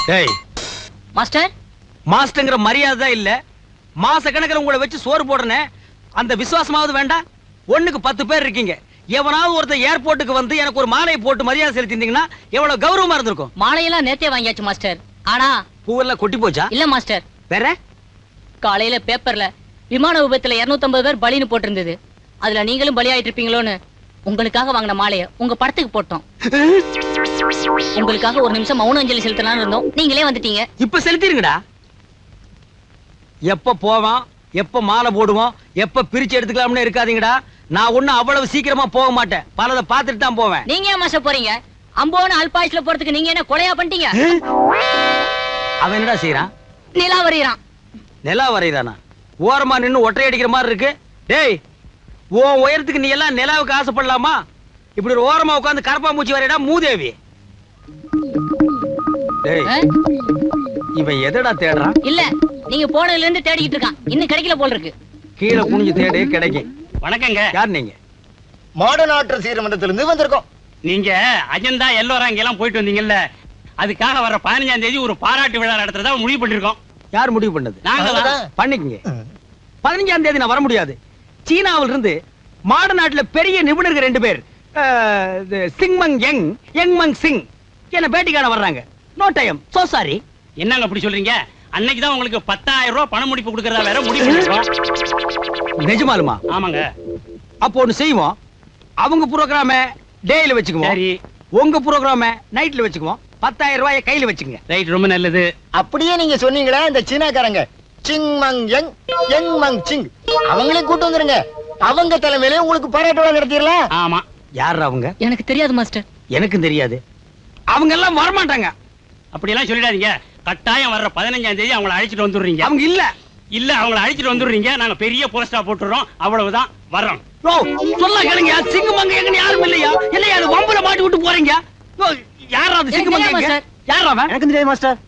டேய் மாஸ்டர், மாஸ்டர்ங்கிற மரியாதை இல்ல. மாச கணக்கில் உங்களை வச்சு சோறு போடுறனே, அந்த விசுவாசமாவது வேண்டாம். ஒண்ணுக்கு 10 பேர் இருக்கீங்க. எவனாவது ஒருத்தர் ஏர்போர்ட்டுக்கு வந்து எனக்கு ஒரு மாலையை போட்டு மரியாதை செலுத்திருந்தீங்கன்னா எவ்வளவு கௌரவமா இருந்திருக்கும். மாலையெல்லாம் நேத்தே வாங்கியாச்சு மாஸ்டர். ஆனா பூவெல்லாம் கொட்டி போச்சா? இல்ல மாஸ்டர். வேற காலையில பேப்பர்ல விமான விபத்துல 250 பேர் பலின்னு போட்டிருந்தது. அதுல நீங்களும் பலி ஆயிட்டு இருப்பீங்களோன்னு உங்களுக்காக வாங்கின மாலைய உங்க படத்துக்கு போட்டோம். உங்களுக்காக ஒரு நிமிஷம் மௌன அஞ்சலி செலுத்தலாம்னு இருந்தோம். நீங்களே வந்துட்டீங்க. இப்ப செலுத்திருங்கடா. எப்ப போவோம், எப்ப மாலை போடுவோம், எப்ப பிரிச்சு எடுத்துக்கலாம்னு இருக்காதீங்கடா. நான் ஒண்ணு அவ்வளவு சீக்கிரமா போக மாட்டேன். பலதை பார்த்துட்டு தான் போவேன். நீங்க ஏன் மாஸ்டர் போறீங்க? அம்போன்னு அல்பாயுஸ்ல போறதுக்கு நீங்க என்ன கொலையா பண்ணிட்டீங்க? அவன் என்னடா செய்யறான்? நிலா வரையறான். நிலா வரையறானா? ஓரமா நின்னு ஒற்றை அடிக்கிற மாதிரி இருக்கு. டேய், உன் உயரத்துக்கு நீ எல்லாம் நிலாவுக்கு ஆசைப்படலாமா? இப்படி ஒரு ஓரமா உட்கார்ந்து கரப்பா மூச்சி வரையடா மூதேவி. டேய், இவன் எதடா தேடுறான்? இல்ல, நீங்க போனதுல இருந்து தேடிக்கிட்டு இருக்கான். இன்னும் கிடைக்கல போல இருக்கு. கீழே குனிஞ்சு தேடு, கிடைக்கும். வணக்கங்க. யார் நீங்க? மாடர்ன் ஆர்டர் சீரமண்டத்திலிருந்து வந்திருக்கோம். நீங்க அஜந்தா எல்லோரா இங்கெல்லாம் போயிட்டு வந்தீங்கல்ல, அதுக்காக வர 15ஆம் தேதி ஒரு பாராட்டு விழா நடத்துறதா முடிவு பண்ணிருக்கோம். யார் முடிவு பண்ணது? நாங்க பண்ணிக்கங்க. 15ஆம் தேதி நான் வர முடியாது. சீனாவில இருந்து மாடர்ன் ஆர்ட்ல பெரிய நிபுணர்கள் 2 பேர், சிங்மங் யங், யங்மங் சிங் என்ன பேட்டிக்கான வர்றாங்க. No time. So sorry. என்னங்க அப்படி சொல்றீங்க? அன்னைக்கு தான் உங்களுக்கு 10,000 ரூபாய் பண முடிப்பு கொடுக்கறதா வேற முடிவு பண்ணிருக்கோம். நிஜமாலுமா? ஆமாங்க. அப்போ ஒண்ணு செய்வோம். அவங்க புரோகிராம டேல வச்சுக்குவோம். சரி. உங்க புரோகிராம நைட்ல வச்சுக்குவோம். 10,000 ரூபாயை கையில வச்சுக்கங்க. ரைட், ரொம்ப நல்லது. அப்படியே நீங்க சொன்னீங்களா, இந்த சீனாக்காரங்க சிங் மங் யங், யங் மங் சிங் அவங்களே கூட்டு வந்துருங்க. அவங்க தலைமையில உங்களுக்கு பாராட்டு விழா நடத்திடலாம். ஆமா. யார் அவங்க? எனக்கு தெரியாது மாஸ்டர். எனக்கும் தெரியாது. அவங்க எல்லாம் வரமாட்டாங்க. அப்படியெல்லாம் சொல்லிடாதீங்க. கட்டாயம் வர்ற 15ஆம் தேதி அவங்களை அழைச்சிட்டு வந்துடுறீங்க. அவங்க இல்ல. இல்ல, அவங்களை அழைச்சிட்டு வந்துடுறீங்க. நாங்க பெரிய போஸ்டா போட்டுறோம். அவ்வளவுதான், வர்றோம். ஓ, சொல்ல கேளுங்க. சிங்கமங்க எங்க யாரும் இல்லையா? இல்லையா? அது வம்புல மாட்டி விட்டு போறீங்க. யாரா அது? சிங்கமங்க எங்க? யாரா அவன்? எனக்கு தெரியாது மாஸ்டர்.